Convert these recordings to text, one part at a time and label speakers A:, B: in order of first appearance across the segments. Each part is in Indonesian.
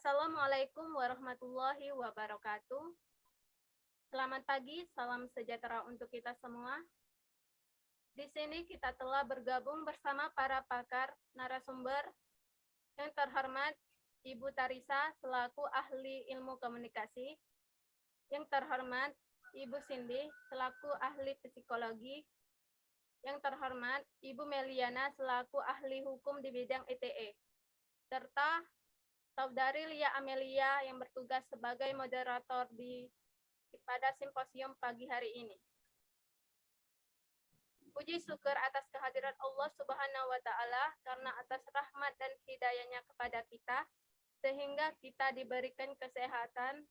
A: Assalamualaikum warahmatullahi wabarakatuh. Selamat pagi, salam sejahtera untuk kita semua. Di sini kita telah bergabung bersama para pakar narasumber yang terhormat Ibu Tarisa selaku ahli ilmu komunikasi, yang terhormat Ibu Cindy selaku ahli psikologi, yang terhormat Ibu Meliana selaku ahli hukum di bidang ITE, serta Saudari Lia Amelia yang bertugas sebagai moderator pada simposium pagi hari ini. Puji syukur atas kehadiran Allah Subhanahu wa Ta'ala karena atas rahmat dan hidayahnya kepada kita, sehingga kita diberikan kesehatan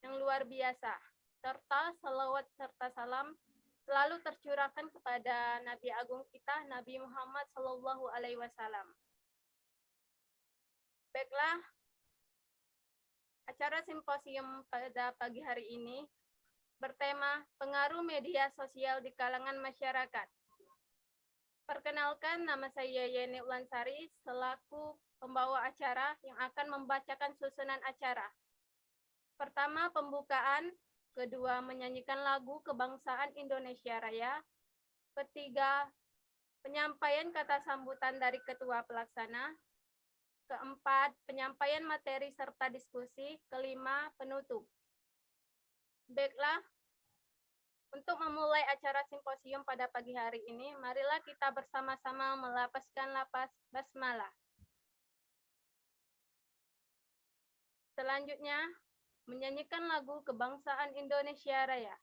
A: yang luar biasa, serta salawat serta salam selalu tercurahkan kepada Nabi Agung kita, Nabi Muhammad Sallallahu Alaihi Wasallam. Baiklah, acara simposium pada pagi hari ini bertema pengaruh media sosial di kalangan masyarakat. Perkenalkan, nama saya Yeni Ulansari selaku pembawa acara yang akan membacakan susunan acara. Pertama, pembukaan. Kedua, menyanyikan lagu kebangsaan Indonesia Raya. Ketiga, penyampaian kata sambutan dari ketua pelaksana. Keempat, penyampaian materi serta diskusi. Kelima, penutup. Baiklah, untuk memulai acara simposium pada pagi hari ini, marilah kita bersama-sama melapaskan lapas basmalah. Selanjutnya, menyanyikan lagu kebangsaan Indonesia Raya.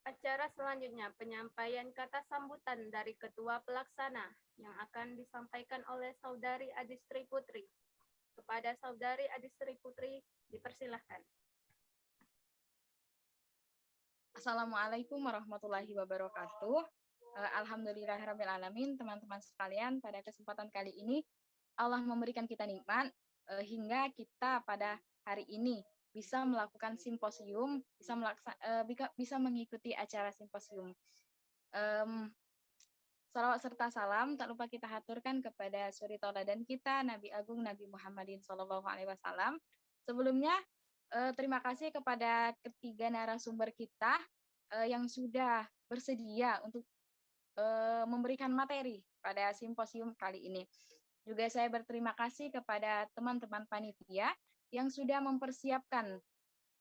A: Acara selanjutnya, penyampaian kata sambutan dari Ketua Pelaksana yang akan disampaikan oleh Saudari Adistri Putri. Kepada Saudari Adistri Putri, dipersilahkan.
B: Assalamualaikum warahmatullahi wabarakatuh. Alhamdulillahirrahmanirrahim, teman-teman sekalian, pada kesempatan kali ini Allah memberikan kita nikmat hingga kita pada hari ini bisa melakukan simposium, bisa mengikuti acara simposium. Salawat serta salam tak lupa kita haturkan kepada suri tauladan kita, Nabi Agung Nabi Muhammadin SAW. Sebelumnya, terima kasih kepada ketiga narasumber kita yang sudah bersedia untuk memberikan materi pada simposium kali ini. Juga saya berterima kasih kepada teman-teman panitia yang sudah mempersiapkan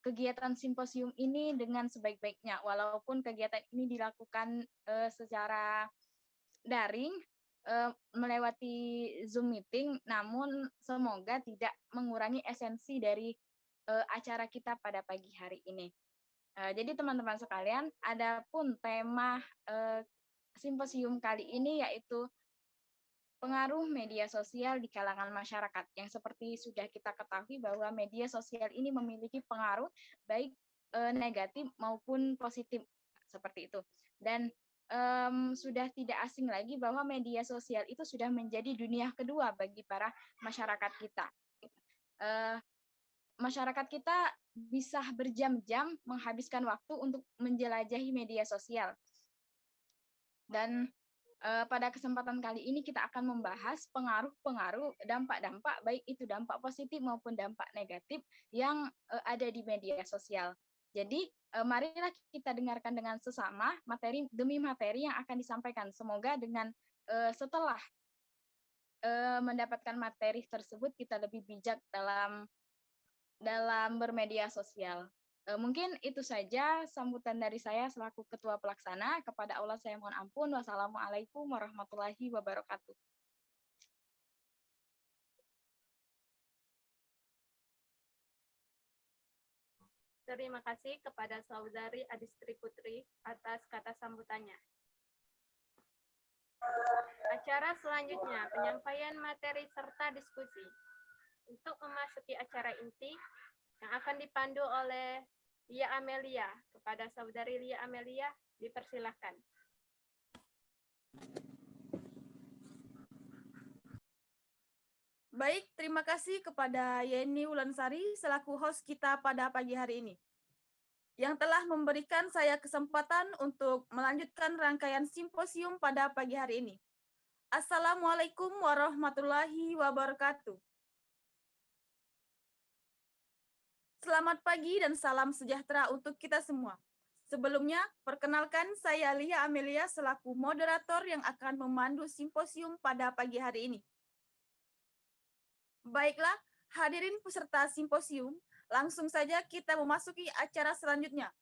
B: kegiatan simposium ini dengan sebaik-baiknya, walaupun kegiatan ini dilakukan secara daring melewati Zoom meeting, namun semoga tidak mengurangi esensi dari acara kita pada pagi hari ini. Jadi teman-teman sekalian, adapun tema simposium kali ini yaitu pengaruh media sosial di kalangan masyarakat, yang seperti sudah kita ketahui bahwa media sosial ini memiliki pengaruh baik negatif maupun positif seperti itu. Dan sudah tidak asing lagi bahwa media sosial itu sudah menjadi dunia kedua bagi para masyarakat kita. Masyarakat kita bisa berjam-jam menghabiskan waktu untuk menjelajahi media sosial. Dan pada kesempatan kali ini kita akan membahas pengaruh-pengaruh, dampak-dampak, baik itu dampak positif maupun dampak negatif yang ada di media sosial. Jadi, marilah kita dengarkan dengan sesama materi demi materi yang akan disampaikan. Semoga dengan setelah mendapatkan materi tersebut, kita lebih bijak dalam bermedia sosial. Mungkin itu saja sambutan dari saya selaku Ketua Pelaksana. Kepada Allah saya mohon ampun. Wassalamualaikum warahmatullahi wabarakatuh.
A: Terima kasih kepada Saudari Adistri Putri atas kata sambutannya. Acara selanjutnya, penyampaian materi serta diskusi. Untuk memasuki acara inti yang akan dipandu oleh Lia Amelia, kepada Saudari Lia Amelia, dipersilahkan.
C: Baik, terima kasih kepada Yeni Wulansari selaku host kita pada pagi hari ini, yang telah memberikan saya kesempatan untuk melanjutkan rangkaian simposium pada pagi hari ini. Assalamualaikum warahmatullahi wabarakatuh. Selamat pagi dan salam sejahtera untuk kita semua. Sebelumnya, perkenalkan saya Lia Amelia selaku moderator yang akan memandu simposium pada pagi hari ini. Baiklah, hadirin peserta simposium, langsung saja kita memasuki acara selanjutnya,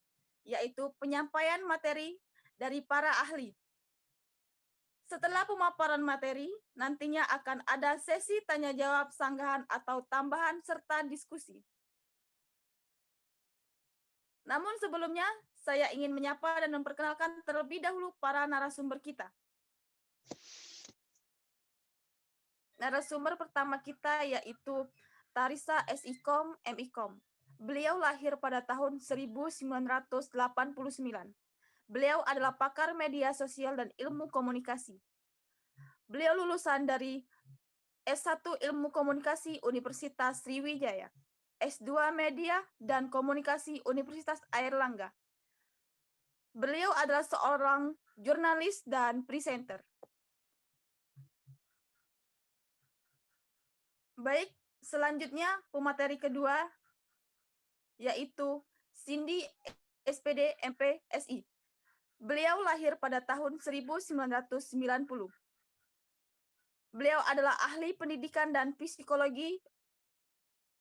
C: yaitu penyampaian materi dari para ahli. Setelah pemaparan materi, nantinya akan ada sesi tanya-jawab sanggahan atau tambahan serta diskusi. Namun sebelumnya, saya ingin menyapa dan memperkenalkan terlebih dahulu para narasumber kita. Narasumber pertama kita yaitu Tarisa SIKOM MIKOM. Beliau lahir pada tahun 1989. Beliau adalah pakar media sosial dan ilmu komunikasi. Beliau lulusan dari S1 Ilmu Komunikasi Universitas Sriwijaya, S2 Media dan Komunikasi Universitas Airlangga. Beliau adalah seorang jurnalis dan presenter. Baik, selanjutnya pemateri kedua yaitu Cindy SPD MP SI. Beliau lahir pada tahun 1990. Beliau adalah ahli pendidikan dan psikologi.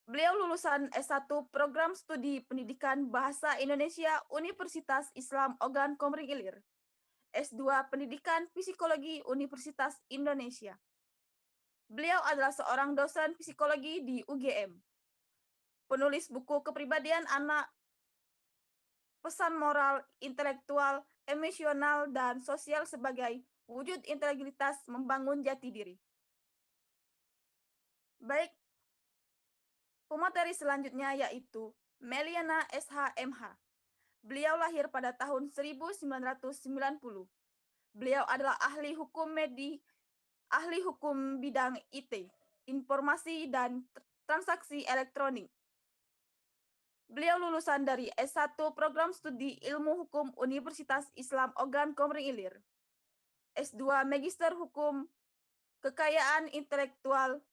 C: Beliau lulusan S1 Program Studi Pendidikan Bahasa Indonesia Universitas Islam Ogan Komering Ilir. S2 Pendidikan Psikologi Universitas Indonesia. Beliau adalah seorang dosen psikologi di UGM. Penulis buku kepribadian anak, pesan moral, intelektual, emosional, dan sosial sebagai wujud integritas membangun jati diri. Baik, pemateri selanjutnya yaitu Meliana SHMH. Beliau lahir pada tahun 1990. Beliau adalah ahli hukum bidang IT, informasi dan transaksi elektronik. Beliau lulusan dari S1 Program Studi Ilmu Hukum Universitas Islam Ogan Komering Ilir. S2 Magister Hukum Kekayaan Intelektual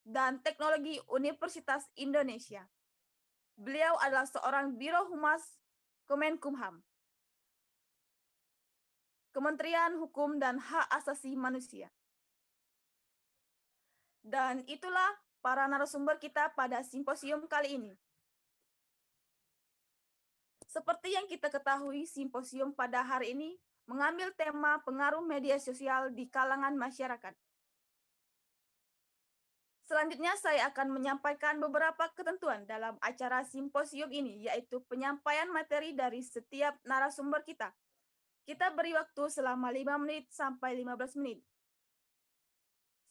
C: dan Teknologi Universitas Indonesia. Beliau adalah seorang Biro Humas Kemenkumham, Kementerian Hukum dan Hak Asasi Manusia. Dan itulah para narasumber kita pada simposium kali ini. Seperti yang kita ketahui, simposium pada hari ini mengambil tema pengaruh media sosial di kalangan masyarakat. Selanjutnya saya akan menyampaikan beberapa ketentuan dalam acara simposium ini, yaitu penyampaian materi dari setiap narasumber kita. Kita beri waktu selama 5 menit sampai 15 menit.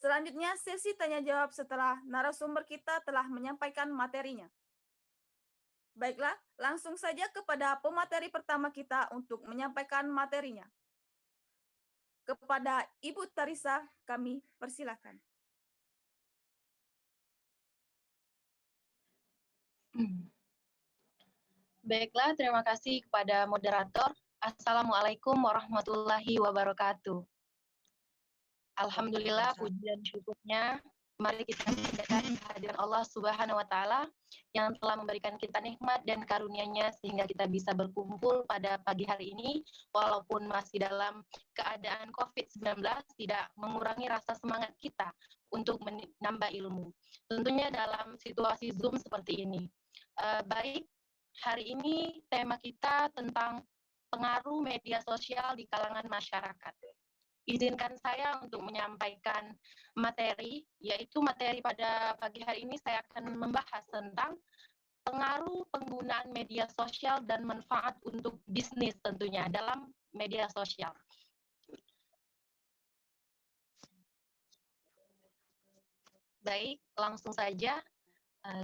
C: Selanjutnya sesi tanya jawab setelah narasumber kita telah menyampaikan materinya. Baiklah, langsung saja kepada pemateri pertama kita untuk menyampaikan materinya. Kepada Ibu Tarisa, kami persilakan.
D: Baiklah, terima kasih kepada moderator. Assalamualaikum warahmatullahi wabarakatuh. Alhamdulillah, puji dan syukurnya, mari kita mendengarkan kehadiran Allah Subhanahu wa Ta'ala yang telah memberikan kita nikmat dan karunia-Nya sehingga kita bisa berkumpul pada pagi hari ini, walaupun masih dalam keadaan COVID-19, tidak mengurangi rasa semangat kita untuk menambah ilmu. Tentunya dalam situasi Zoom seperti ini. Baik, hari ini tema kita tentang pengaruh media sosial di kalangan masyarakat. Izinkan saya untuk menyampaikan materi, yaitu materi pada pagi hari ini saya akan membahas tentang pengaruh penggunaan media sosial dan manfaat untuk bisnis tentunya dalam media sosial. Baik, langsung saja.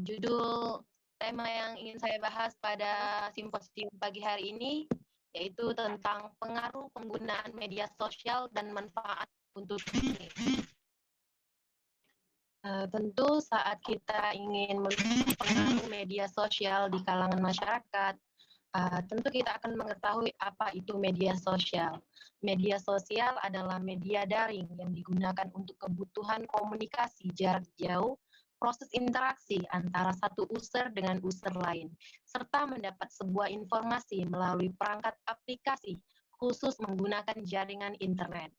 D: Judul tema yang ingin saya bahas pada simposium pagi hari ini yaitu tentang pengaruh penggunaan media sosial dan manfaat untuk bisnis. Tentu saat kita ingin melihat pengaruh media sosial di kalangan masyarakat, tentu kita akan mengetahui apa itu media sosial. Media sosial adalah media daring yang digunakan untuk kebutuhan komunikasi jarak jauh, proses interaksi antara satu user dengan user lain, serta mendapat sebuah informasi melalui perangkat aplikasi khusus menggunakan jaringan internet.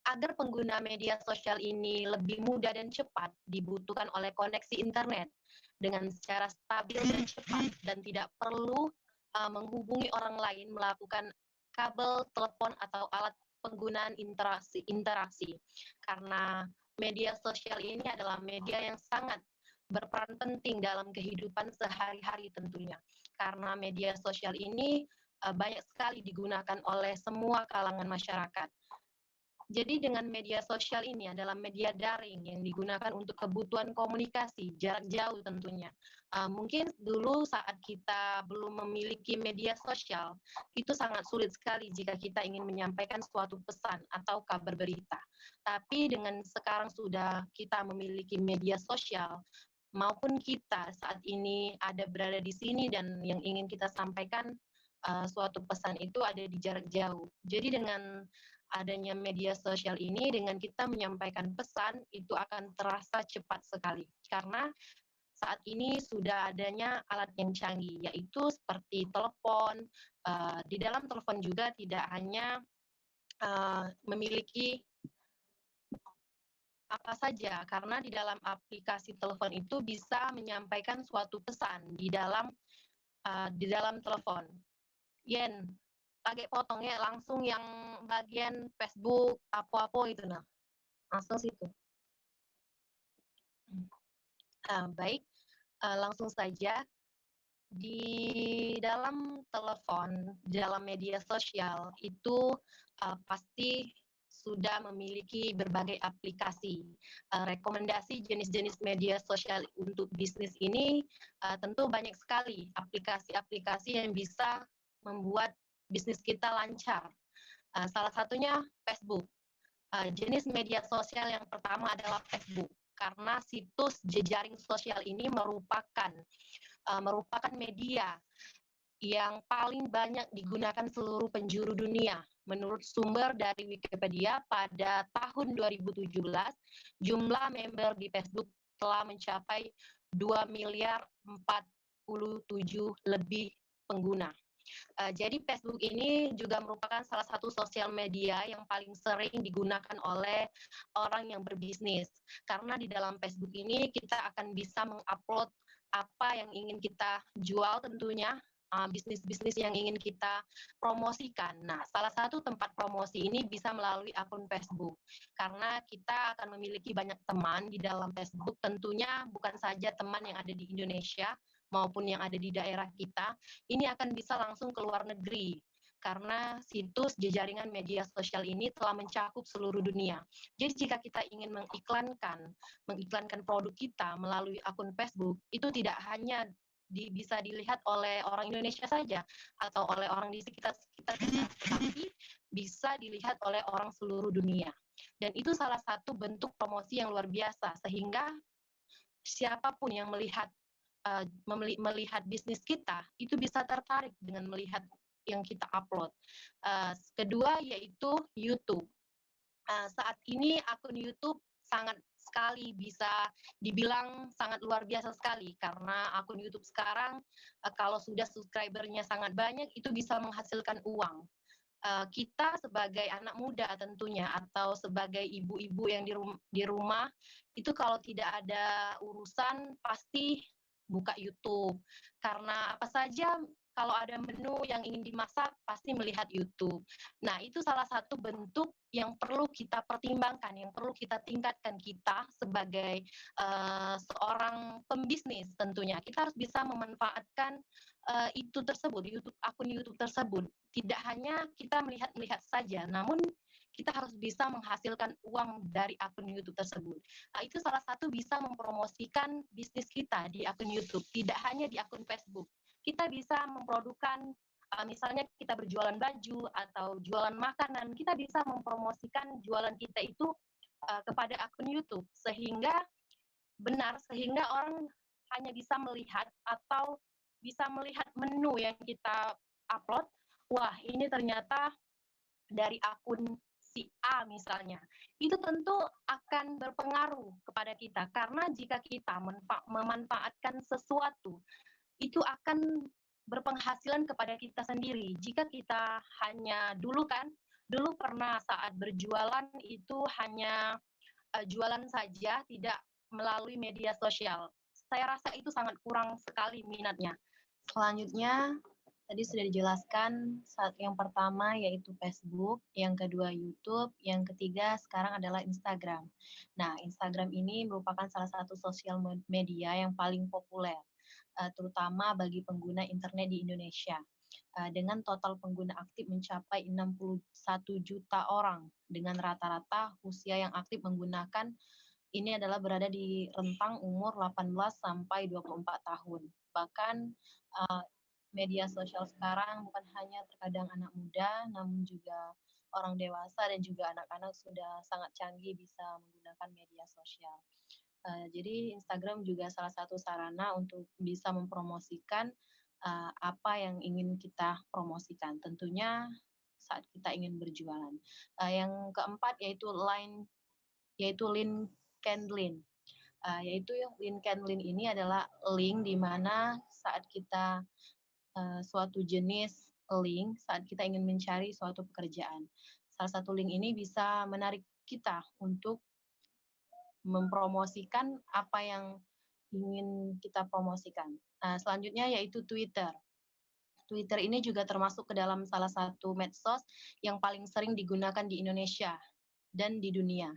D: Agar pengguna media sosial ini lebih mudah dan cepat, dibutuhkan oleh koneksi internet dengan secara stabil dan cepat dan tidak perlu menghubungi orang lain melakukan kabel, telepon, atau alat penggunaan interaksi. Karena media sosial ini adalah media yang sangat berperan penting dalam kehidupan sehari-hari tentunya. Karena media sosial ini banyak sekali digunakan oleh semua kalangan masyarakat. Jadi dengan media sosial ini adalah media daring yang digunakan untuk kebutuhan komunikasi jarak jauh tentunya. Mungkin dulu saat kita belum memiliki media sosial, itu sangat sulit sekali jika kita ingin menyampaikan suatu pesan atau kabar berita. Tapi dengan sekarang sudah kita memiliki media sosial, maupun kita saat ini ada berada di sini dan yang ingin kita sampaikan suatu pesan itu ada di jarak jauh. Jadi dengan adanya media sosial ini, dengan kita menyampaikan pesan, itu akan terasa cepat sekali. Karena saat ini sudah adanya alat yang canggih, yaitu seperti telepon. Di dalam telepon juga tidak hanya memiliki apa saja, karena di dalam aplikasi telepon itu bisa menyampaikan suatu pesan di dalam telepon. Yen, pakai potongnya langsung yang bagian Facebook apa-apa itu nah langsung situ. Baik, langsung saja di dalam telepon, dalam media sosial itu pasti sudah memiliki berbagai aplikasi. Rekomendasi jenis-jenis media sosial untuk bisnis ini tentu banyak sekali aplikasi-aplikasi yang bisa membuat bisnis kita lancar. Salah satunya Facebook. Jenis media sosial yang pertama adalah Facebook, karena situs jejaring sosial ini merupakan media yang paling banyak digunakan seluruh penjuru dunia. Menurut sumber dari Wikipedia, pada tahun 2017, jumlah member di Facebook telah mencapai 2.047 lebih pengguna. Jadi Facebook ini juga merupakan salah satu sosial media yang paling sering digunakan oleh orang yang berbisnis. Karena di dalam Facebook ini kita akan bisa mengupload apa yang ingin kita jual tentunya, bisnis-bisnis yang ingin kita promosikan. Nah, salah satu tempat promosi ini bisa melalui akun Facebook. Karena kita akan memiliki banyak teman di dalam Facebook, tentunya bukan saja teman yang ada di Indonesia maupun yang ada di daerah kita, ini akan bisa langsung ke luar negeri. Karena situs jejaringan media sosial ini telah mencakup seluruh dunia. Jadi jika kita ingin mengiklankan produk kita melalui akun Facebook, itu tidak hanya bisa dilihat oleh orang Indonesia saja atau oleh orang di sekitar kita, tetapi bisa dilihat oleh orang seluruh dunia. Dan itu salah satu bentuk promosi yang luar biasa, sehingga siapapun yang melihat bisnis kita itu bisa tertarik dengan melihat yang kita upload. Kedua yaitu YouTube. Saat ini akun YouTube sangat sekali bisa dibilang sangat luar biasa sekali, karena akun YouTube sekarang kalau sudah subscribernya sangat banyak itu bisa menghasilkan uang. Kita sebagai anak muda tentunya atau sebagai ibu-ibu yang di rumah itu kalau tidak ada urusan pasti buka YouTube, karena apa saja kalau ada menu yang ingin dimasak pasti melihat YouTube. Nah, itu salah satu bentuk yang perlu kita pertimbangkan, yang perlu kita tingkatkan kita sebagai seorang pembisnis tentunya. Kita harus bisa memanfaatkan itu tersebut, akun YouTube tersebut. Tidak hanya kita melihat saja, namun kita harus bisa menghasilkan uang dari akun YouTube tersebut. Nah, itu salah satu bisa mempromosikan bisnis kita di akun YouTube, tidak hanya di akun Facebook. Kita bisa memprodukan, misalnya kita berjualan baju atau jualan makanan, kita bisa mempromosikan jualan kita itu kepada akun YouTube, sehingga orang hanya bisa melihat atau bisa melihat menu yang kita upload. Wah, ini ternyata dari akun si A misalnya, itu tentu akan berpengaruh kepada kita, karena jika kita memanfaatkan sesuatu, itu akan berpenghasilan kepada kita sendiri. Jika kita hanya dulu pernah saat berjualan itu hanya jualan saja, tidak melalui media sosial. Saya rasa itu sangat kurang sekali minatnya. Selanjutnya, tadi sudah dijelaskan, yang pertama yaitu Facebook, yang kedua YouTube, yang ketiga sekarang adalah Instagram. Nah, Instagram ini merupakan salah satu sosial media yang paling populer, terutama bagi pengguna internet di Indonesia. Dengan total pengguna aktif mencapai 61 juta orang, dengan rata-rata usia yang aktif menggunakan ini adalah berada di rentang umur 18 sampai 24 tahun. Bahkan media sosial sekarang bukan hanya terkadang anak muda, namun juga orang dewasa dan juga anak-anak sudah sangat canggih bisa menggunakan media sosial. Jadi Instagram juga salah satu sarana untuk bisa mempromosikan apa yang ingin kita promosikan. Tentunya saat kita ingin berjualan. Yang keempat yaitu LinkedIn. Yaitu LinkedIn ini adalah link di mana saat kita suatu jenis link saat kita ingin mencari suatu pekerjaan. Salah satu link ini bisa menarik kita untuk mempromosikan apa yang ingin kita promosikan. Selanjutnya yaitu Twitter. Twitter ini juga termasuk ke dalam salah satu medsos yang paling sering digunakan di Indonesia dan di dunia.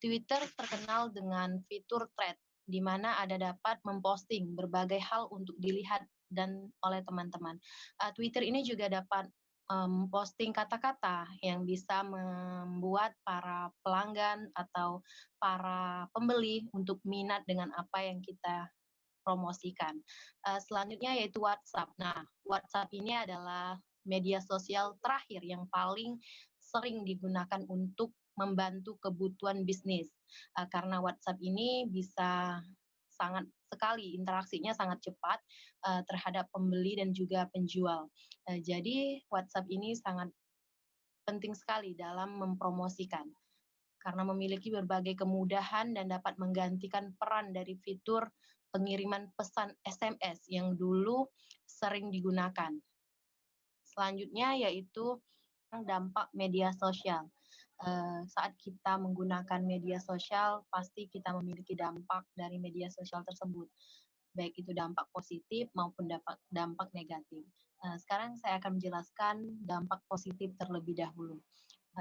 D: Twitter terkenal dengan fitur thread, di mana Anda dapat memposting berbagai hal untuk dilihat dan oleh teman-teman. Twitter ini juga dapat posting kata-kata yang bisa membuat para pelanggan atau para pembeli untuk minat dengan apa yang kita promosikan. Selanjutnya yaitu WhatsApp. Nah, WhatsApp ini adalah media sosial terakhir yang paling sering digunakan untuk membantu kebutuhan bisnis. Karena WhatsApp ini bisa sangat sekali interaksinya sangat cepat terhadap pembeli dan juga penjual. Jadi WhatsApp ini sangat penting sekali dalam mempromosikan karena memiliki berbagai kemudahan dan dapat menggantikan peran dari fitur pengiriman pesan SMS yang dulu sering digunakan. Selanjutnya yaitu dampak media sosial. Saat kita menggunakan media sosial, pasti kita memiliki dampak dari media sosial tersebut. baik itu dampak positif maupun dampak negatif. Sekarang saya akan menjelaskan dampak positif terlebih dahulu.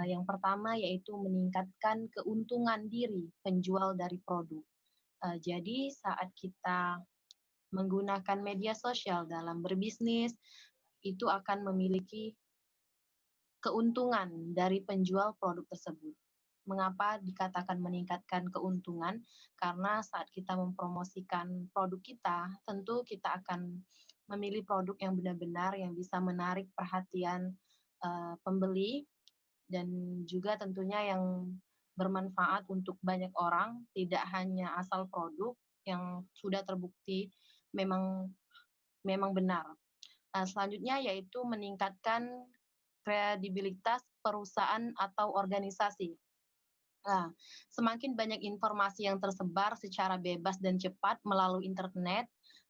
D: Yang pertama yaitu meningkatkan keuntungan diri penjual dari produk. Jadi saat kita menggunakan media sosial dalam berbisnis, itu akan memiliki keuntungan dari penjual produk tersebut. Mengapa dikatakan meningkatkan keuntungan? Karena saat kita mempromosikan produk kita, tentu kita akan memilih produk yang benar-benar yang bisa menarik perhatian pembeli dan juga tentunya yang bermanfaat untuk banyak orang, tidak hanya asal produk yang sudah terbukti memang memang benar. Selanjutnya yaitu meningkatkan kredibilitas perusahaan atau organisasi. Nah, semakin banyak informasi yang tersebar secara bebas dan cepat melalui internet,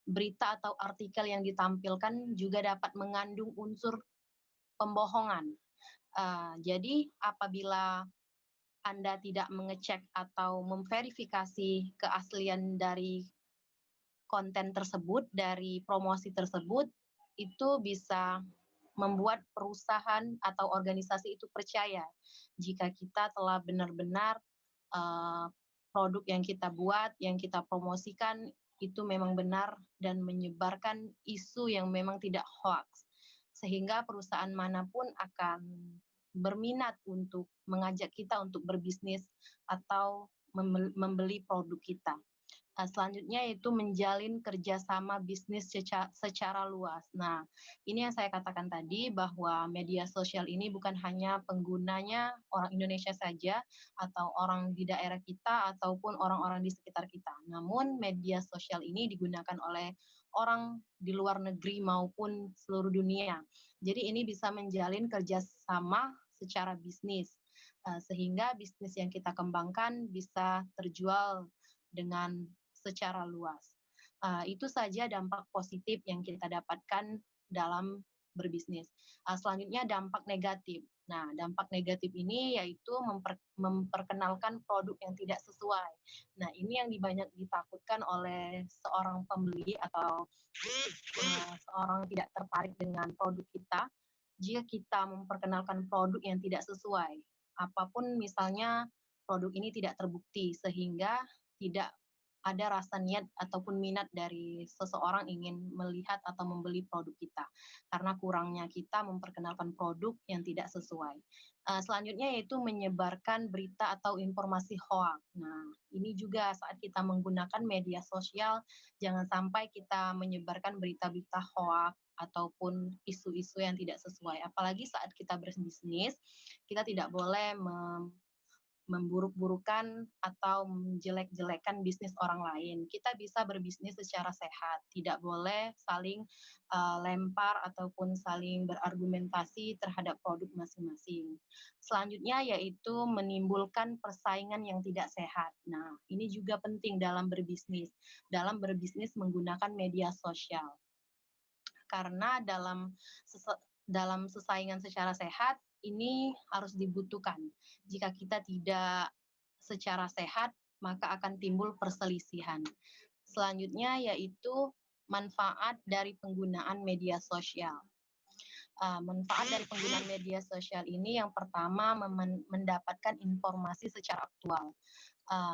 D: berita atau artikel yang ditampilkan juga dapat mengandung unsur pembohongan. Jadi apabila Anda tidak mengecek atau memverifikasi keaslian dari konten tersebut, dari promosi tersebut, itu bisa membuat perusahaan atau organisasi itu percaya jika kita telah benar-benar produk yang kita buat, yang kita promosikan itu memang benar dan menyebarkan isu yang memang tidak hoax. Sehingga perusahaan manapun akan berminat untuk mengajak kita untuk berbisnis atau membeli produk kita. Selanjutnya yaitu menjalin kerjasama bisnis secara luas. Nah, ini yang saya katakan tadi bahwa media sosial ini bukan hanya penggunanya orang Indonesia saja atau orang di daerah kita ataupun orang-orang di sekitar kita. Namun media sosial ini digunakan oleh orang di luar negeri maupun seluruh dunia. Jadi ini bisa menjalin kerjasama secara bisnis, sehingga bisnis yang kita kembangkan bisa terjual dengan secara luas. Itu saja dampak positif yang kita dapatkan dalam berbisnis. Selanjutnya dampak negatif. Nah, dampak negatif ini yaitu memperkenalkan produk yang tidak sesuai. Nah, ini yang banyak ditakutkan oleh seorang pembeli atau seorang tidak tertarik dengan produk kita jika kita memperkenalkan produk yang tidak sesuai. Apapun misalnya produk ini tidak terbukti sehingga tidak ada rasa niat ataupun minat dari seseorang ingin melihat atau membeli produk kita karena kurangnya kita memperkenalkan produk yang tidak sesuai. Selanjutnya yaitu menyebarkan berita atau informasi hoax. Nah, ini juga saat kita menggunakan media sosial jangan sampai kita menyebarkan berita-berita hoax ataupun isu-isu yang tidak sesuai. Apalagi saat kita berbisnis, kita tidak boleh memburuk-burukan atau menjelek-jelekan bisnis orang lain. Kita bisa berbisnis secara sehat, tidak boleh saling lempar ataupun saling berargumentasi terhadap produk masing-masing. Selanjutnya yaitu menimbulkan persaingan yang tidak sehat. Nah, ini juga penting dalam berbisnis menggunakan media sosial. Karena dalam sesaingan secara sehat ini harus dibutuhkan. Jika kita tidak secara sehat, maka akan timbul perselisihan. Selanjutnya yaitu manfaat dari penggunaan media sosial. Manfaat dari penggunaan media sosial ini yang pertama mendapatkan informasi secara aktual.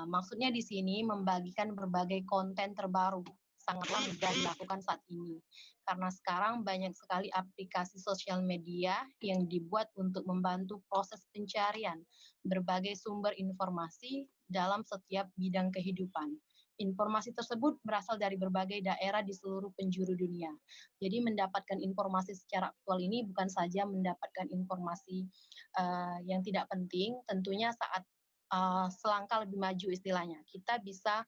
D: Maksudnya di sini membagikan berbagai konten terbaru sangatlah mudah dilakukan saat ini. Karena sekarang banyak sekali aplikasi sosial media yang dibuat untuk membantu proses pencarian berbagai sumber informasi dalam setiap bidang kehidupan. Informasi tersebut berasal dari berbagai daerah di seluruh penjuru dunia. Jadi mendapatkan informasi secara aktual ini bukan saja mendapatkan informasi yang tidak penting, tentunya saat selangkah lebih maju istilahnya. Kita bisa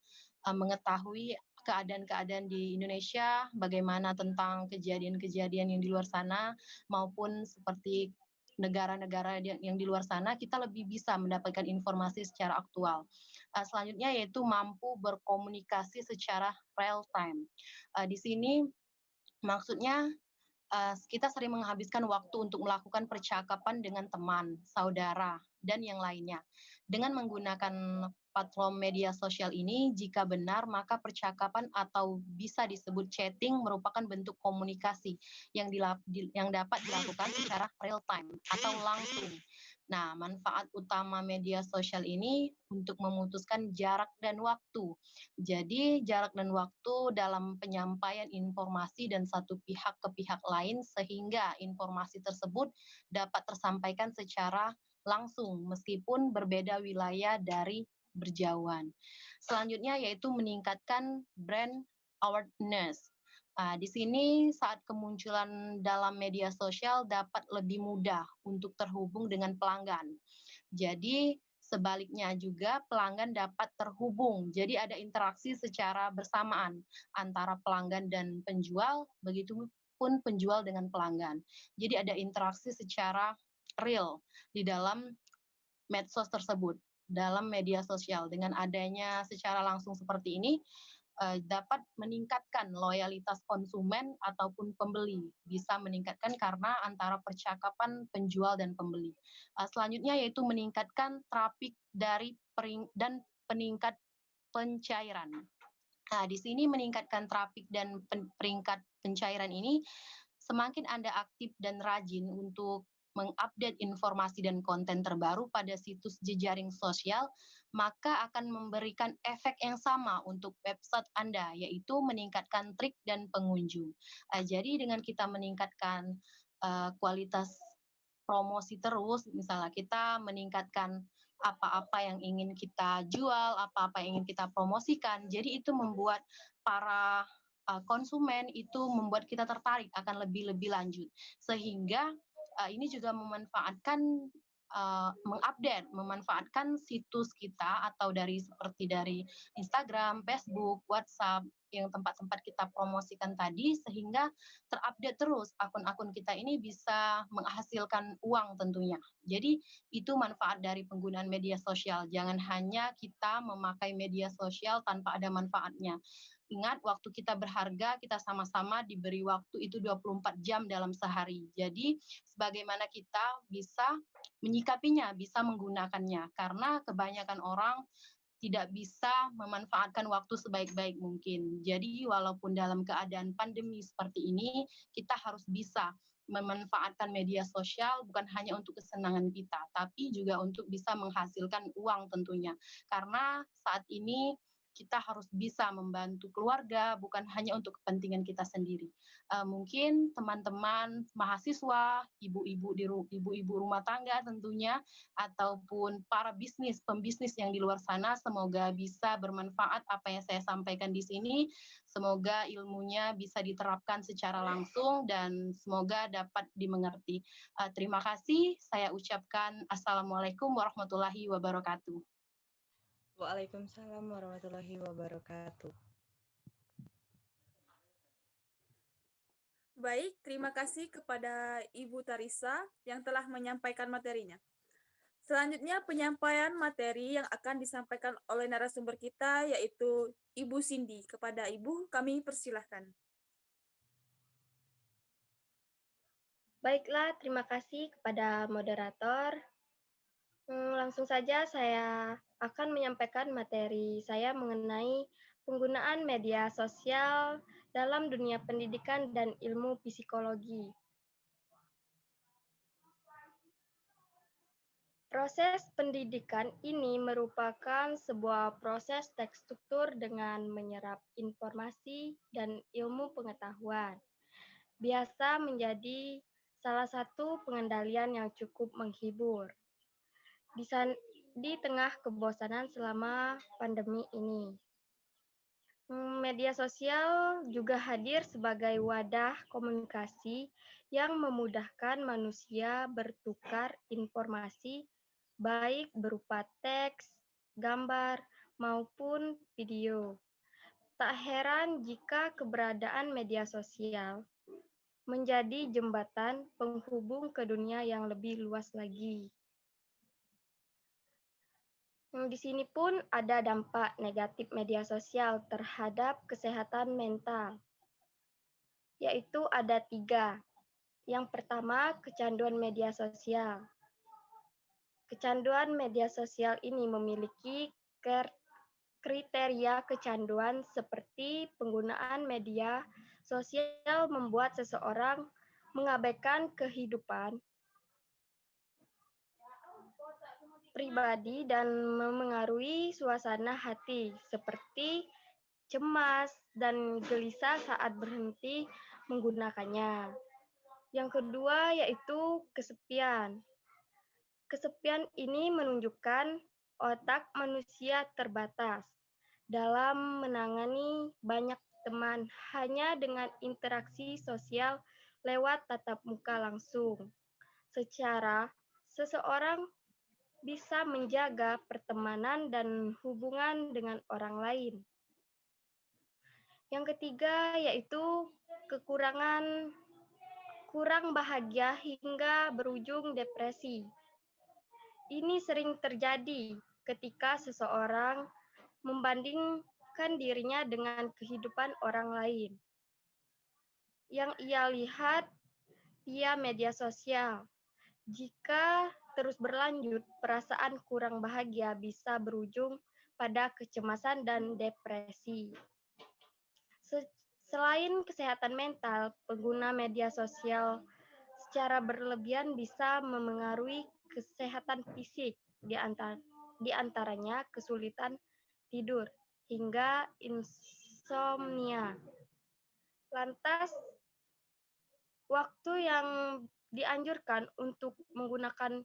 D: mengetahui keadaan-keadaan di Indonesia, bagaimana tentang kejadian-kejadian yang di luar sana, maupun seperti negara-negara yang di luar sana, kita lebih bisa mendapatkan informasi secara aktual. Selanjutnya yaitu mampu berkomunikasi secara real time. Di sini maksudnya kita sering menghabiskan waktu untuk melakukan percakapan dengan teman, saudara, dan yang lainnya. Dengan menggunakan platform media sosial ini, jika benar, maka percakapan atau bisa disebut chatting merupakan bentuk komunikasi yang dapat dilakukan secara real time atau langsung. Nah, manfaat utama media sosial ini untuk memutuskan jarak dan waktu. Jadi, jarak dan waktu dalam penyampaian informasi dan satu pihak ke pihak lain sehingga informasi tersebut dapat tersampaikan secara langsung meskipun berbeda wilayah dari berjauhan. Selanjutnya yaitu meningkatkan brand awareness. Di sini saat kemunculan dalam media sosial dapat lebih mudah untuk terhubung dengan pelanggan. Jadi sebaliknya juga pelanggan dapat terhubung. Jadi ada interaksi secara bersamaan antara pelanggan dan penjual, begitu pun penjual dengan pelanggan. Jadi ada interaksi secara real di dalam medsos tersebut, dalam media sosial. Dengan adanya secara langsung seperti ini, dapat meningkatkan loyalitas konsumen ataupun pembeli. Bisa meningkatkan karena antara percakapan penjual dan pembeli. Selanjutnya yaitu meningkatkan traffic dan peningkat pencairan. Nah, di sini meningkatkan traffic dan peringkat pencairan ini, semakin Anda aktif dan rajin untuk mengupdate informasi dan konten terbaru pada situs jejaring sosial, maka akan memberikan efek yang sama untuk website Anda, yaitu meningkatkan trik dan pengunjung. Jadi dengan kita meningkatkan kualitas promosi terus, misalnya kita meningkatkan apa-apa yang ingin kita jual, apa-apa yang ingin kita promosikan, jadi itu membuat para konsumen itu membuat kita tertarik akan lebih lanjut, sehingga ini juga memanfaatkan situs kita atau seperti dari Instagram, Facebook, WhatsApp, yang tempat-tempat kita promosikan tadi, sehingga terupdate terus akun-akun kita ini bisa menghasilkan uang tentunya. Jadi itu manfaat dari penggunaan media sosial. Jangan hanya kita memakai media sosial tanpa ada manfaatnya. Ingat, waktu kita berharga, kita sama-sama diberi waktu itu 24 jam dalam sehari. Jadi, sebagaimana kita bisa menyikapinya, bisa menggunakannya. Karena kebanyakan orang tidak bisa memanfaatkan waktu sebaik-baik mungkin. Jadi, walaupun dalam keadaan pandemi seperti ini, kita harus bisa memanfaatkan media sosial bukan hanya untuk kesenangan kita, tapi juga untuk bisa menghasilkan uang tentunya. Karena saat ini kita harus bisa membantu keluarga, bukan hanya untuk kepentingan kita sendiri. Mungkin teman-teman mahasiswa, ibu-ibu rumah tangga tentunya, ataupun para pembisnis yang di luar sana, semoga bisa bermanfaat apa yang saya sampaikan di sini. Semoga ilmunya bisa diterapkan secara langsung dan semoga dapat dimengerti. Terima kasih. Saya ucapkan Assalamualaikum warahmatullahi wabarakatuh.
E: Waalaikumsalam warahmatullahi wabarakatuh.
C: Baik, terima kasih kepada Ibu Tarisa yang telah menyampaikan materinya. Selanjutnya penyampaian materi yang akan disampaikan oleh narasumber kita yaitu Ibu Cindy. Kepada Ibu kami persilahkan.
F: Baiklah, terima kasih kepada moderator. Langsung saja saya akan menyampaikan materi saya mengenai penggunaan media sosial dalam dunia pendidikan dan ilmu psikologi. Proses pendidikan ini merupakan sebuah proses terstruktur dengan menyerap informasi dan ilmu pengetahuan. Biasa menjadi salah satu pengendalian yang cukup menghibur di tengah kebosanan selama pandemi ini. Media sosial juga hadir sebagai wadah komunikasi yang memudahkan manusia bertukar informasi baik berupa teks, gambar, maupun video. Tak heran jika keberadaan media sosial menjadi jembatan penghubung ke dunia yang lebih luas lagi. Di sini pun ada dampak negatif media sosial terhadap kesehatan mental, yaitu ada 3. Yang pertama, kecanduan media sosial. Kecanduan media sosial ini memiliki kriteria kecanduan seperti penggunaan media sosial membuat seseorang mengabaikan kehidupan pribadi dan memengaruhi suasana hati seperti cemas dan gelisah saat berhenti menggunakannya. Yang kedua yaitu kesepian. Kesepian ini menunjukkan otak manusia terbatas dalam menangani banyak teman hanya dengan interaksi sosial lewat tatap muka langsung. Secara seseorang bisa menjaga pertemanan dan hubungan dengan orang lain. Yang ketiga yaitu kurang bahagia hingga berujung depresi. Ini sering terjadi ketika seseorang membandingkan dirinya dengan kehidupan orang lain yang ia lihat via media sosial. Jika terus berlanjut, perasaan kurang bahagia bisa berujung pada kecemasan dan depresi. Selain kesehatan mental, pengguna media sosial secara berlebihan bisa memengaruhi kesehatan fisik, di antaranya kesulitan tidur hingga insomnia. Lantas, waktu yang dianjurkan untuk menggunakan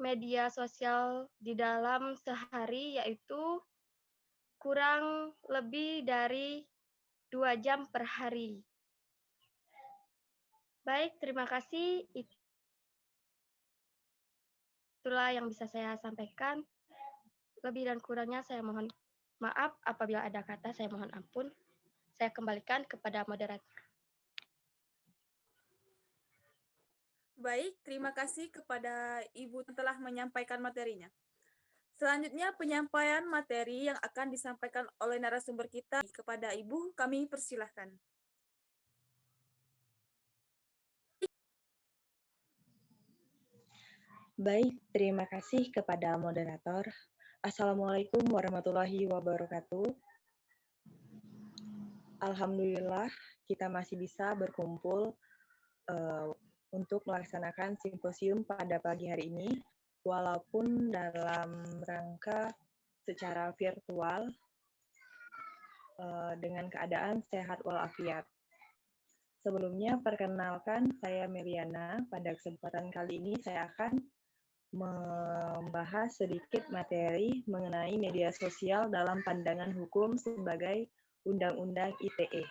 F: media sosial di dalam sehari yaitu kurang lebih dari 2 jam per hari. Baik, terima kasih. Itulah yang bisa saya sampaikan. Lebih dan kurangnya saya mohon maaf. Apabila ada kata, saya mohon ampun. Saya kembalikan kepada moderator.
C: Baik, terima kasih kepada Ibu telah menyampaikan materinya. Selanjutnya penyampaian materi yang akan disampaikan oleh narasumber kita kepada Ibu, kami persilahkan.
E: Baik, terima kasih kepada moderator. Assalamualaikum warahmatullahi wabarakatuh. Alhamdulillah, kita masih bisa berkumpul untuk melaksanakan simposium pada pagi hari ini, walaupun dalam rangka secara virtual dengan keadaan sehat walafiat. Sebelumnya, perkenalkan saya Meriana. Pada kesempatan kali ini saya akan membahas sedikit materi mengenai media sosial dalam pandangan hukum sebagai Undang-Undang ITE,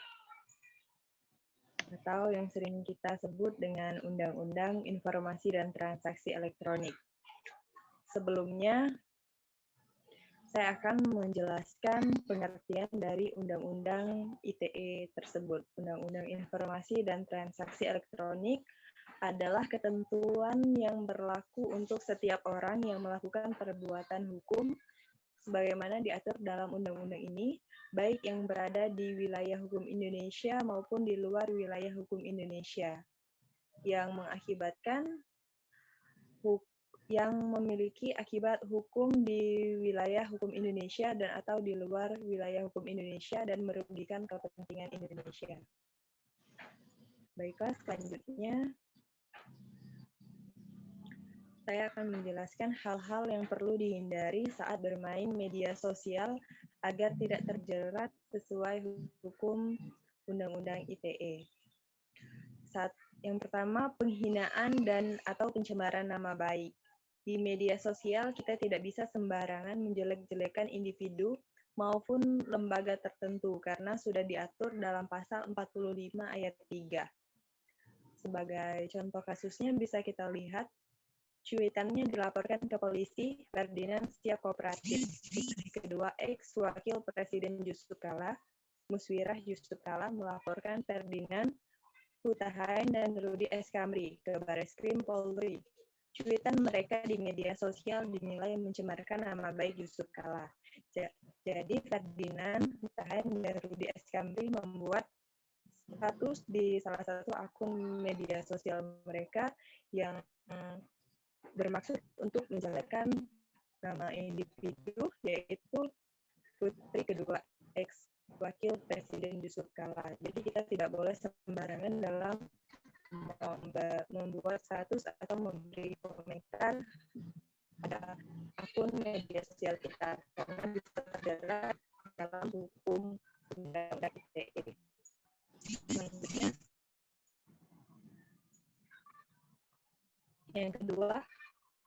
E: atau yang sering kita sebut dengan Undang-Undang Informasi dan Transaksi Elektronik. Sebelumnya, saya akan menjelaskan pengertian dari Undang-Undang ITE tersebut. Undang-Undang Informasi dan Transaksi Elektronik adalah ketentuan yang berlaku untuk setiap orang yang melakukan perbuatan hukum sebagaimana diatur dalam undang-undang ini, baik yang berada di wilayah hukum Indonesia maupun di luar wilayah hukum Indonesia, yang mengakibatkan yang memiliki akibat hukum di wilayah hukum Indonesia dan atau di luar wilayah hukum Indonesia dan merugikan kepentingan Indonesia. Baiklah, selanjutnya saya akan menjelaskan hal-hal yang perlu dihindari saat bermain media sosial agar tidak terjerat sesuai hukum Undang-Undang ITE. Yang pertama, penghinaan dan atau pencemaran nama baik. Di media sosial, kita tidak bisa sembarangan menjelek-jelekan individu maupun lembaga tertentu karena sudah diatur dalam pasal 45 ayat 3. Sebagai contoh kasusnya bisa kita lihat cuitannya dilaporkan ke polisi, Ferdinand Setia Kooperatif, istri kedua ex-wakil Presiden Yusuf Kala, Muswirah Yusuf Kala melaporkan Ferdinand Hutahain dan Rudi S. Kamri ke Bareskrim Polri. Cuitan mereka di media sosial dinilai mencemarkan nama baik Yusuf Kala. Jadi Ferdinand Hutahain dan Rudi S. Kamri membuat status di salah satu akun media sosial mereka yang bermaksud untuk menjelekkan nama individu yaitu putri kedua ex wakil Presiden Yusuf Kala. Jadi kita tidak boleh sembarangan dalam membuat status atau memberi komentar pada akun media sosial kita karena bisa terjerat dalam hukum undang-undang ITE. Selanjutnya, yang kedua,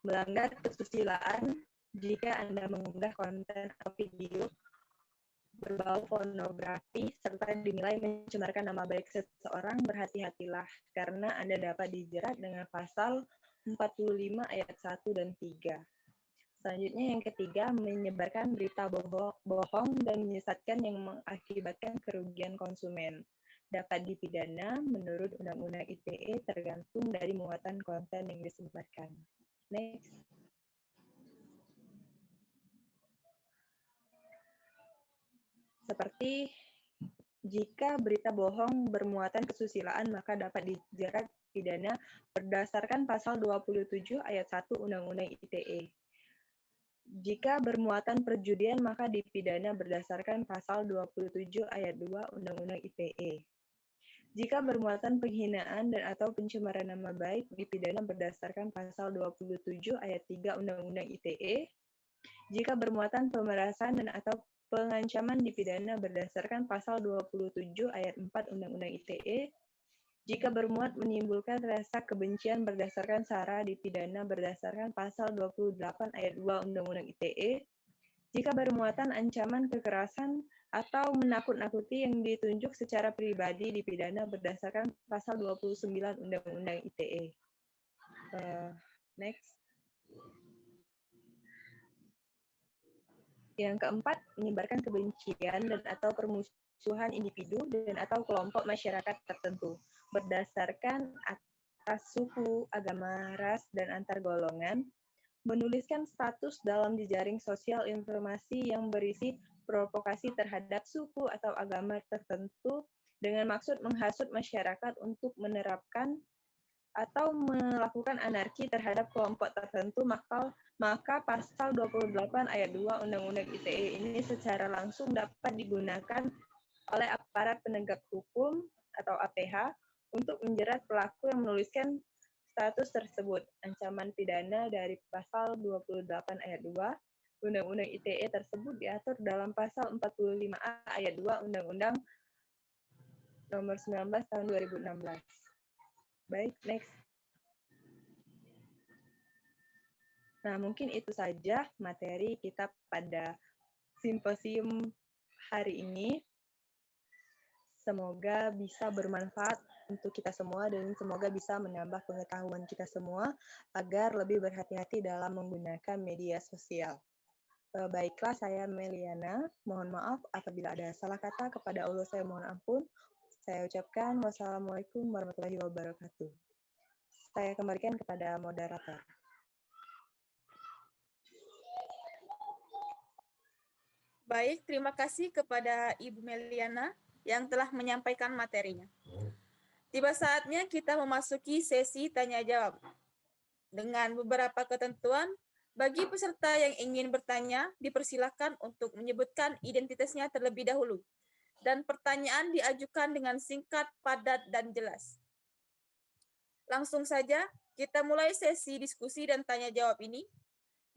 E: melanggar kesusilaan jika Anda mengunggah konten atau video berbau pornografi serta dinilai mencemarkan nama baik seseorang, berhati-hatilah karena Anda dapat dijerat dengan pasal 45 ayat 1 dan 3. Selanjutnya yang ketiga, menyebarkan berita bohong dan menyesatkan yang mengakibatkan kerugian konsumen. Dapat dipidana menurut Undang-Undang ITE tergantung dari muatan konten yang disebarkan. Next. Seperti jika berita bohong bermuatan kesusilaan maka dapat dijerat pidana berdasarkan pasal 27 ayat 1 Undang-Undang ITE. Jika bermuatan perjudian maka dipidana berdasarkan pasal 27 ayat 2 Undang-Undang ITE. Jika bermuatan penghinaan dan atau pencemaran nama baik dipidana berdasarkan pasal 27 ayat 3 Undang-Undang ITE. Jika bermuatan pemerasan dan atau pengancaman dipidana berdasarkan pasal 27 ayat 4 Undang-Undang ITE. Jika bermuat menimbulkan rasa kebencian berdasarkan sara dipidana berdasarkan pasal 28 ayat 2 Undang-Undang ITE. Jika bermuatan ancaman kekerasan atau menakut-nakuti yang ditunjuk secara pribadi dipidana berdasarkan pasal 29 Undang-Undang ITE. Next. Yang keempat, menyebarkan kebencian dan atau permusuhan individu dan atau kelompok masyarakat tertentu berdasarkan atas suku, agama, ras, dan antar golongan, menuliskan status dalam jejaring sosial informasi yang berisi provokasi terhadap suku atau agama tertentu dengan maksud menghasut masyarakat untuk menerapkan atau melakukan anarki terhadap kelompok tertentu, maka pasal 28 ayat 2 Undang-Undang ITE ini secara langsung dapat digunakan oleh aparat penegak hukum atau APH untuk menjerat pelaku yang menuliskan status tersebut. Ancaman pidana dari pasal 28 ayat 2 Undang-Undang ITE tersebut diatur dalam pasal 45A ayat 2 Undang-Undang Nomor 19 Tahun 2016. Baik, next. Nah, mungkin itu saja materi kita pada simposium hari ini. Semoga bisa bermanfaat untuk kita semua dan semoga bisa menambah pengetahuan kita semua agar lebih berhati-hati dalam menggunakan media sosial. Baiklah, saya Meliana. Mohon maaf apabila ada salah kata. Kepada Allah saya mohon ampun. Saya ucapkan wassalamualaikum warahmatullahi wabarakatuh. Saya kembalikan kepada moderator.
C: Baik, terima kasih kepada Ibu Meliana yang telah menyampaikan materinya. Tiba saatnya kita memasuki sesi tanya-jawab. Dengan beberapa ketentuan, bagi peserta yang ingin bertanya, dipersilakan untuk menyebutkan identitasnya terlebih dahulu. Dan pertanyaan diajukan dengan singkat, padat, dan jelas. Langsung saja, kita mulai sesi diskusi dan tanya-jawab ini.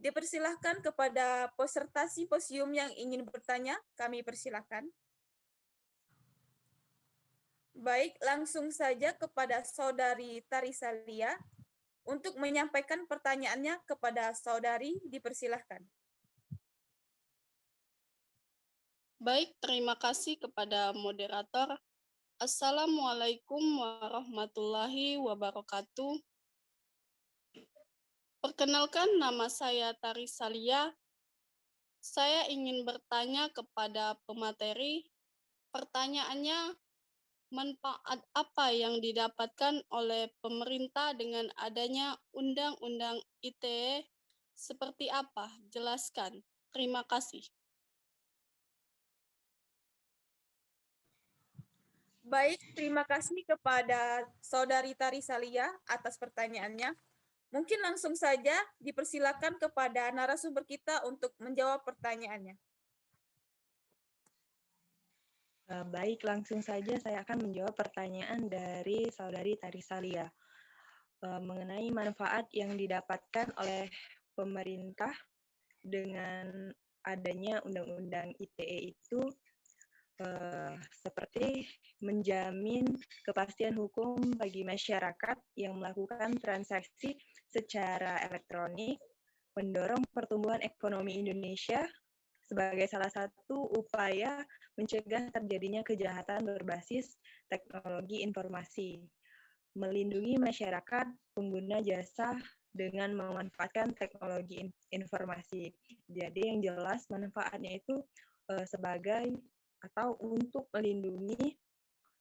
C: Dipersilahkan kepada peserta simposium yang ingin bertanya, kami persilahkan. Baik, langsung saja kepada Saudari Tarisalia untuk menyampaikan pertanyaannya kepada Saudari, dipersilahkan.
G: Baik, terima kasih kepada moderator. Assalamualaikum warahmatullahi wabarakatuh. Perkenalkan, nama saya Tarisalia. Saya ingin bertanya kepada pemateri. Pertanyaannya, manfaat apa yang didapatkan oleh pemerintah dengan adanya Undang-Undang ITE? Seperti apa? Jelaskan. Terima kasih.
C: Baik, terima kasih kepada Saudari Tarisalia atas pertanyaannya. Mungkin langsung saja dipersilakan kepada narasumber kita untuk menjawab pertanyaannya.
E: Baik, langsung saja saya akan menjawab pertanyaan dari Saudari Tarisalia mengenai manfaat yang didapatkan oleh pemerintah dengan adanya Undang-Undang ITE itu seperti menjamin kepastian hukum bagi masyarakat yang melakukan transaksi secara elektronik, mendorong pertumbuhan ekonomi Indonesia sebagai salah satu upaya mencegah terjadinya kejahatan berbasis teknologi informasi, melindungi masyarakat pengguna jasa dengan memanfaatkan teknologi informasi. Jadi yang jelas manfaatnya itu sebagai atau untuk melindungi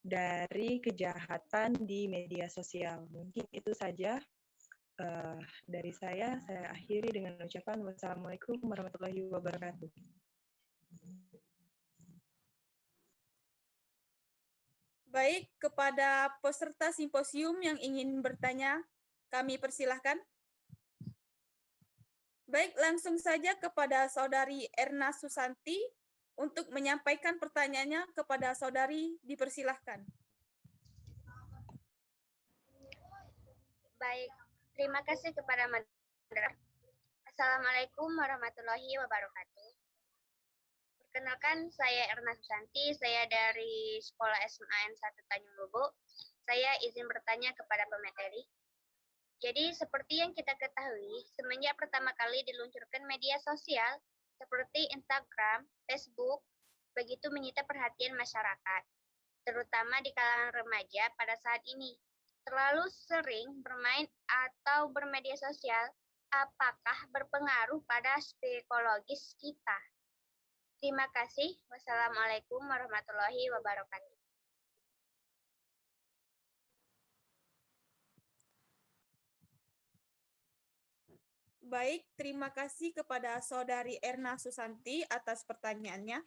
E: dari kejahatan di media sosial. Mungkin itu saja dari saya akhiri dengan ucapan wassalamualaikum warahmatullahi wabarakatuh.
C: Baik, kepada peserta simposium yang ingin bertanya, kami persilahkan. Baik, langsung saja kepada Saudari Erna Susanti untuk menyampaikan pertanyaannya kepada Saudari, dipersilahkan.
H: Baik, terima kasih kepada moderator. Assalamualaikum warahmatullahi wabarakatuh. Perkenalkan, saya Erna Susanti, saya dari Sekolah SMA N1 Tanjung Bobo. Saya izin bertanya kepada pemateri. Jadi, seperti yang kita ketahui, semenjak pertama kali diluncurkan media sosial seperti Instagram, Facebook, begitu menyita perhatian masyarakat, terutama di kalangan remaja pada saat ini. Terlalu sering bermain atau bermedia sosial, apakah berpengaruh pada psikologis kita? Terima kasih. Wassalamualaikum warahmatullahi wabarakatuh.
C: Baik, terima kasih kepada Saudari Erna Susanti atas pertanyaannya.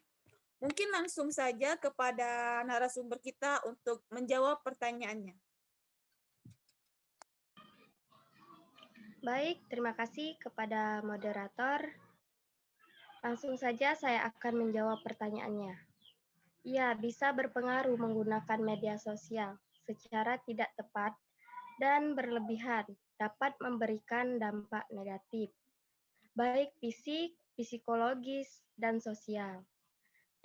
C: Mungkin langsung saja kepada narasumber kita untuk menjawab pertanyaannya.
F: Baik, terima kasih kepada moderator. Langsung saja saya akan menjawab pertanyaannya. Ya, bisa berpengaruh menggunakan media sosial secara tidak tepat dan berlebihan dapat memberikan dampak negatif, baik fisik, psikologis, dan sosial.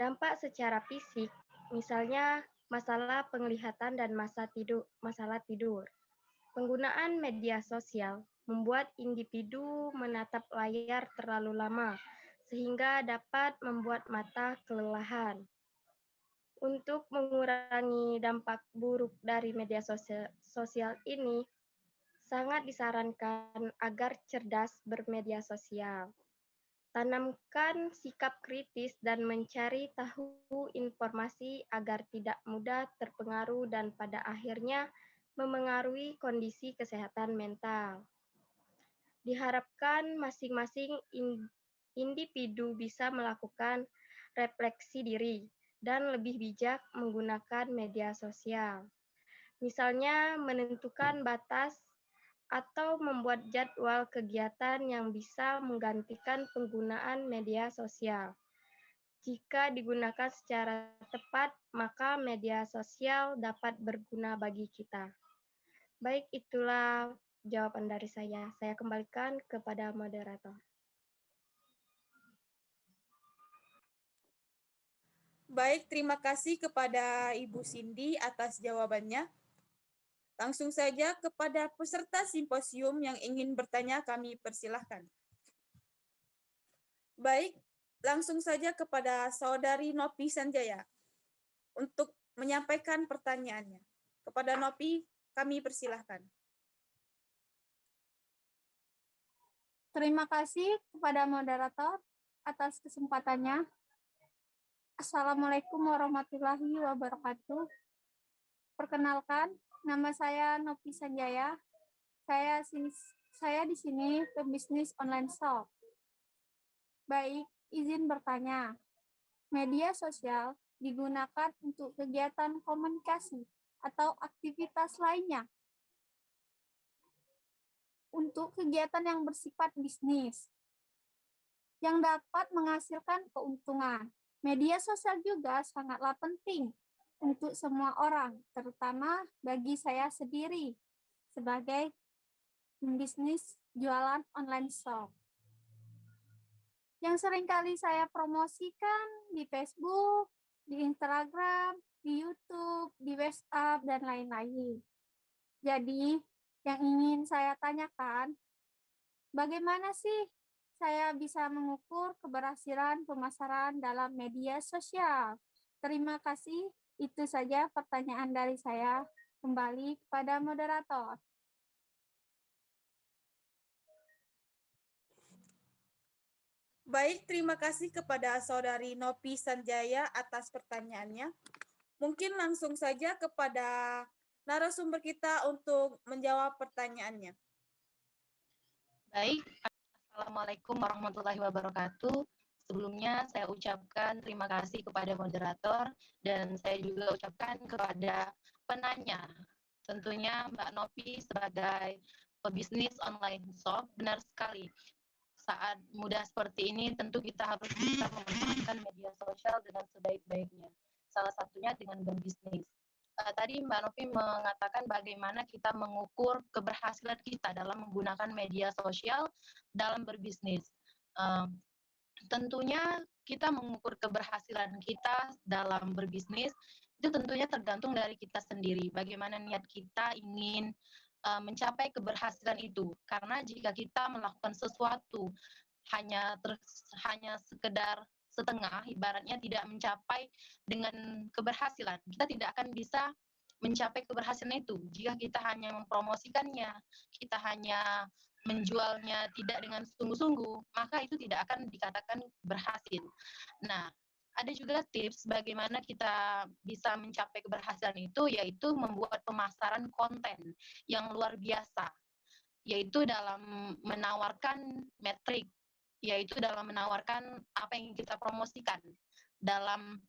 F: Dampak secara fisik, misalnya masalah penglihatan dan masalah tidur. Penggunaan media sosial membuat individu menatap layar terlalu lama, sehingga dapat membuat mata kelelahan. Untuk mengurangi dampak buruk dari media sosial ini, sangat disarankan agar cerdas bermedia sosial. Tanamkan sikap kritis dan mencari tahu informasi agar tidak mudah terpengaruh dan pada akhirnya memengaruhi kondisi kesehatan mental. Diharapkan masing-masing individu bisa melakukan refleksi diri dan lebih bijak menggunakan media sosial. Misalnya menentukan batas atau membuat jadwal kegiatan yang bisa menggantikan penggunaan media sosial. Jika digunakan secara tepat, maka media sosial dapat berguna bagi kita. Baik, itulah jawaban dari saya. Saya kembalikan kepada moderator.
C: Baik, terima kasih kepada Ibu Cindy atas jawabannya. Langsung saja kepada peserta simposium yang ingin bertanya, kami persilahkan. Baik, langsung saja kepada Saudari Nopi Sanjaya untuk menyampaikan pertanyaannya. Kepada Nopi, kami persilahkan.
I: Terima kasih kepada moderator atas kesempatannya. Assalamualaikum warahmatullahi wabarakatuh. Perkenalkan, nama saya Nopi Sanjaya. Saya di sini pebisnis online shop. Baik, izin bertanya. Media sosial digunakan untuk kegiatan komunikasi atau aktivitas lainnya. untuk kegiatan yang bersifat bisnis yang dapat menghasilkan keuntungan. Media sosial juga sangatlah penting untuk semua orang, terutama bagi saya sendiri sebagai bisnis jualan online shop. Yang seringkali saya promosikan di Facebook, di Instagram, di YouTube, di WhatsApp, dan lain-lain. Jadi, yang ingin saya tanyakan, bagaimana sih saya bisa mengukur keberhasilan pemasaran dalam media sosial? Terima kasih. Itu saja pertanyaan dari saya. Kembali kepada moderator.
C: Baik, terima kasih kepada Saudari Nopi Sanjaya atas pertanyaannya. Mungkin langsung saja kepada narasumber kita untuk menjawab pertanyaannya.
D: Baik, Assalamualaikum warahmatullahi wabarakatuh. Sebelumnya saya ucapkan terima kasih kepada moderator dan saya juga ucapkan kepada penanya. Tentunya Mbak Nopi sebagai pebisnis online shop, benar sekali. Saat mudah seperti ini tentu kita harus bisa memanfaatkan media sosial dengan sebaik-baiknya. Salah satunya dengan berbisnis. Tadi Mbak Novi mengatakan bagaimana kita mengukur keberhasilan kita dalam menggunakan media sosial dalam berbisnis. Tentunya kita mengukur keberhasilan kita dalam berbisnis itu tentunya tergantung dari kita sendiri. Bagaimana niat kita ingin mencapai keberhasilan itu. Karena jika kita melakukan sesuatu hanya sekedar setengah, ibaratnya tidak mencapai dengan keberhasilan, kita tidak akan bisa mencapai keberhasilan itu. Jika kita hanya mempromosikannya, kita hanya menjualnya tidak dengan sungguh-sungguh, maka itu tidak akan dikatakan berhasil. Nah, ada juga tips bagaimana kita bisa mencapai keberhasilan itu, yaitu membuat pemasaran konten yang luar biasa, yaitu dalam menawarkan metrik, yaitu dalam menawarkan apa yang kita promosikan. Dalam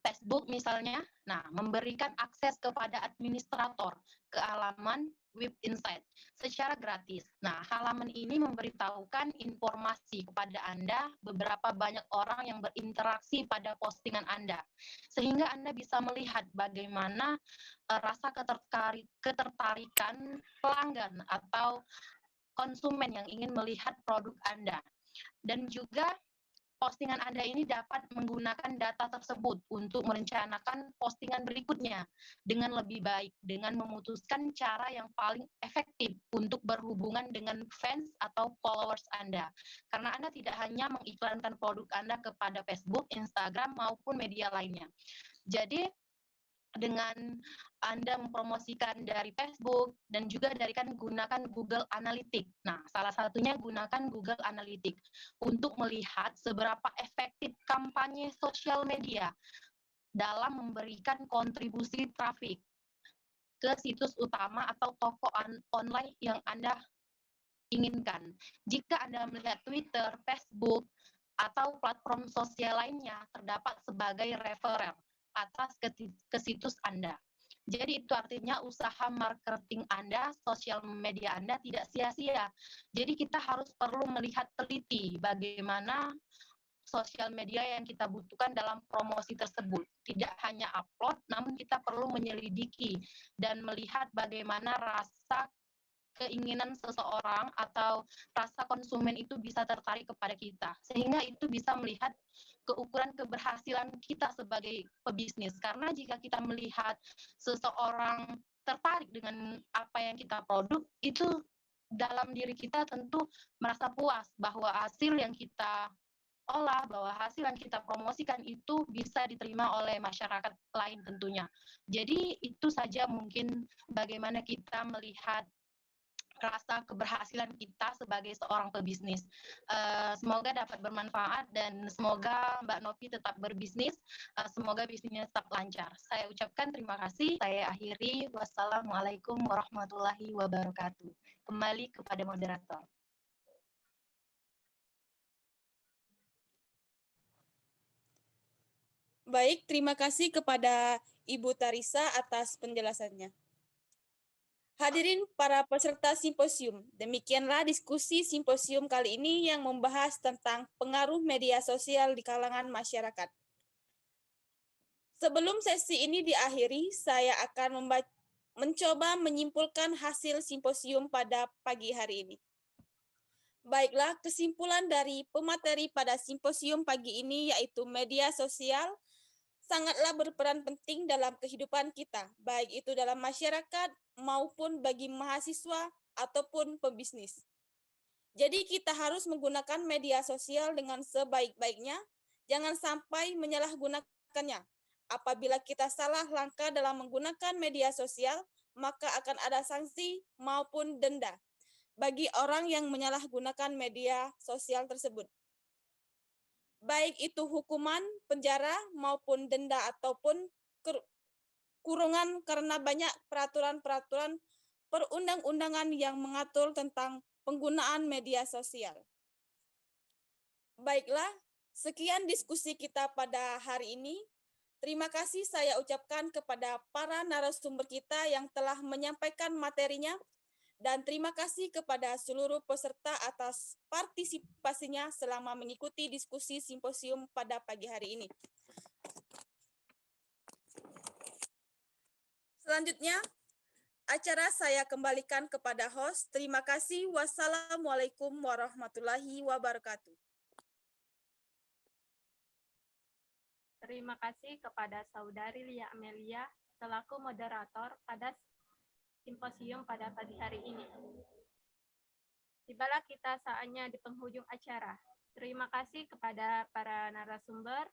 D: Facebook misalnya, memberikan akses kepada administrator ke halaman Web Insight secara gratis. Halaman ini memberitahukan informasi kepada Anda, beberapa banyak orang yang berinteraksi pada postingan Anda, sehingga Anda bisa melihat bagaimana rasa ketertarikan pelanggan atau konsumen yang ingin melihat produk Anda. Dan juga postingan Anda ini dapat menggunakan data tersebut untuk merencanakan postingan berikutnya dengan lebih baik, dengan memutuskan cara yang paling efektif untuk berhubungan dengan fans atau followers Anda. Karena Anda tidak hanya mengiklankan produk Anda kepada Facebook, Instagram, maupun media lainnya. Jadi, dengan Anda mempromosikan dari Facebook dan juga gunakan Google Analytics. Salah satunya gunakan Google Analytics untuk melihat seberapa efektif kampanye sosial media dalam memberikan kontribusi traffic ke situs utama atau toko online yang Anda inginkan. Jika Anda melihat Twitter, Facebook, atau platform sosial lainnya terdapat sebagai referral atas ke situs Anda. Jadi itu artinya usaha marketing Anda, sosial media Anda tidak sia-sia. Jadi kita perlu melihat teliti bagaimana sosial media yang kita butuhkan dalam promosi tersebut. Tidak hanya upload, namun kita perlu menyelidiki dan melihat bagaimana rasa keinginan seseorang atau rasa konsumen itu bisa tertarik kepada kita, sehingga itu bisa melihat keukuran keberhasilan kita sebagai pebisnis. Karena jika kita melihat seseorang tertarik dengan apa yang kita produk, itu dalam diri kita tentu merasa puas bahwa hasil yang kita olah, bahwa hasil yang kita promosikan itu bisa diterima oleh masyarakat lain tentunya. Jadi itu saja mungkin bagaimana kita melihat rasa keberhasilan kita sebagai seorang pebisnis. Semoga dapat bermanfaat dan semoga Mbak Novi tetap berbisnis. Semoga bisnisnya tetap lancar. Saya ucapkan terima kasih. Saya akhiri. Wassalamualaikum warahmatullahi wabarakatuh. Kembali kepada moderator.
C: Baik, terima kasih kepada Ibu Tarisa atas penjelasannya. Hadirin para peserta simposium, demikianlah diskusi simposium kali ini yang membahas tentang pengaruh media sosial di kalangan masyarakat. Sebelum sesi ini diakhiri, saya akan mencoba menyimpulkan hasil simposium pada pagi hari ini. Baiklah, kesimpulan dari pemateri pada simposium pagi ini yaitu media sosial sangatlah berperan penting dalam kehidupan kita, baik itu dalam masyarakat maupun bagi mahasiswa ataupun pebisnis. Jadi kita harus menggunakan media sosial dengan sebaik-baiknya, jangan sampai menyalahgunakannya. Apabila kita salah langkah dalam menggunakan media sosial, maka akan ada sanksi maupun denda bagi orang yang menyalahgunakan media sosial tersebut. Baik itu hukuman, penjara, maupun denda ataupun kurungan karena banyak peraturan-peraturan perundang-undangan yang mengatur tentang penggunaan media sosial. Baiklah, sekian diskusi kita pada hari ini. Terima kasih saya ucapkan kepada para narasumber kita yang telah menyampaikan materinya. Dan terima kasih kepada seluruh peserta atas partisipasinya selama mengikuti diskusi simposium pada pagi hari ini. Selanjutnya, acara saya kembalikan kepada host. Terima kasih. Wassalamualaikum warahmatullahi wabarakatuh.
A: Terima kasih kepada Saudari Lia Amelia selaku moderator pada simposium pada pagi hari ini. Tibalah kita saatnya di penghujung acara. Terima kasih kepada para narasumber,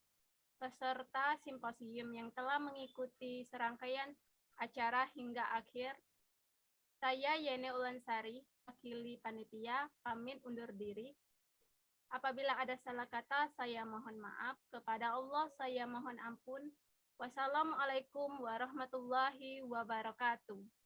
A: peserta simposium yang telah mengikuti serangkaian acara hingga akhir. Saya Yene Ulansari, wakili panitia, pamit undur diri. Apabila ada salah kata, saya mohon maaf. Kepada Allah, saya mohon ampun. Wassalamualaikum warahmatullahi wabarakatuh.